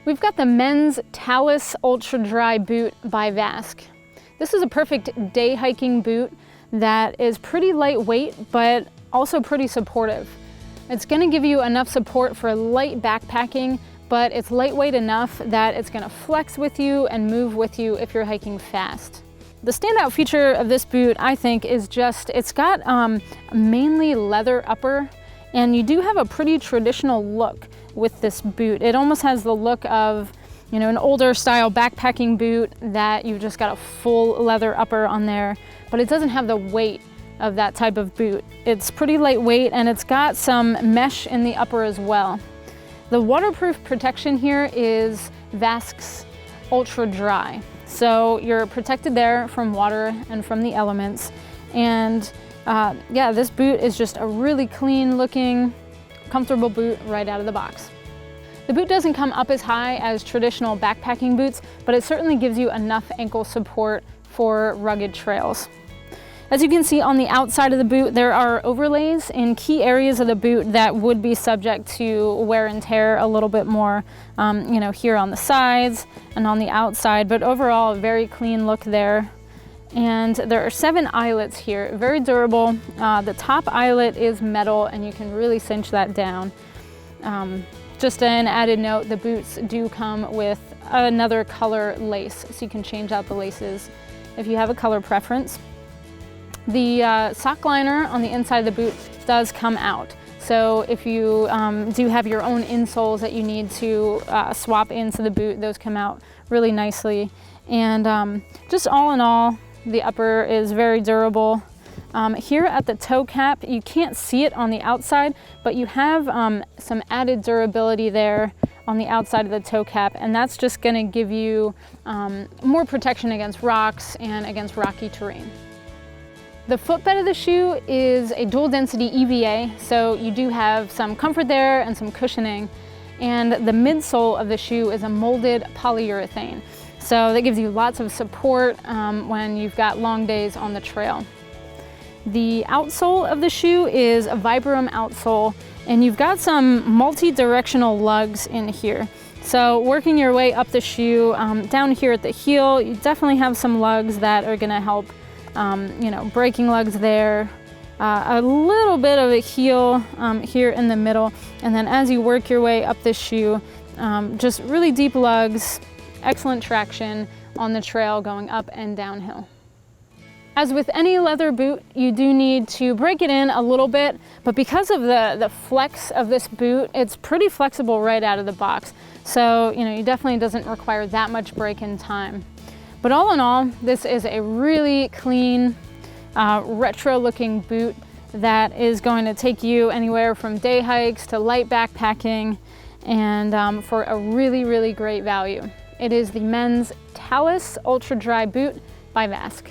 We've got the men's Talus UltraDry boot by Vasque. This is a perfect day hiking boot that is pretty lightweight, but also pretty supportive. It's gonna give you enough support for light backpacking, but it's lightweight enough that it's gonna flex with you and move with you if you're hiking fast. The standout feature of this boot, I think, is just it's got mainly leather upper, and you do have a pretty traditional look with this boot. It almost has the look of, you know, an older style backpacking boot that you've just got a full leather upper on there, but it doesn't have the weight of that type of boot. It's pretty lightweight, and it's got some mesh in the upper as well. The waterproof protection here is Vasque's UltraDry. So you're protected there from water and from the elements. And yeah, this boot is just a really clean looking, comfortable boot right out of the box. The boot doesn't come up as high as traditional backpacking boots, but it certainly gives you enough ankle support for rugged trails. As you can see on the outside of the boot, there are overlays in key areas of the boot that would be subject to wear and tear a little bit more, you know, here on the sides and on the outside, but overall a very clean look there. And there are 7 eyelets here, very durable. The top eyelet is metal, and you can really cinch that down. Just an added note, the boots do come with another color lace, so you can change out the laces if you have a color preference. The sock liner on the inside of the boot does come out. So if you do have your own insoles that you need to swap into the boot, those come out really nicely. And just all in all, the upper is very durable. Here at the toe cap, you can't see it on the outside, but you have some added durability there on the outside of the toe cap, and that's just gonna give you more protection against rocks and against rocky terrain. The footbed of the shoe is a dual density EVA, so you do have some comfort there and some cushioning. And the midsole of the shoe is a molded polyurethane. So that gives you lots of support when you've got long days on the trail. The outsole of the shoe is a Vibram outsole, and you've got some multi-directional lugs in here. So working your way up the shoe, down here at the heel, you definitely have some lugs that are gonna help, you know, braking lugs there. A little bit of a heel here in the middle, and then as you work your way up the shoe, just really deep lugs, excellent traction on the trail going up and downhill. As with any leather boot, you do need to break it in a little bit, but because of the flex of this boot, it's pretty flexible right out of the box. So, you know, it definitely doesn't require that much break-in time. But all in all, this is a really clean, retro-looking boot that is going to take you anywhere from day hikes to light backpacking, and for a really, really great value. It is the men's Talus UltraDry boot by Vasque.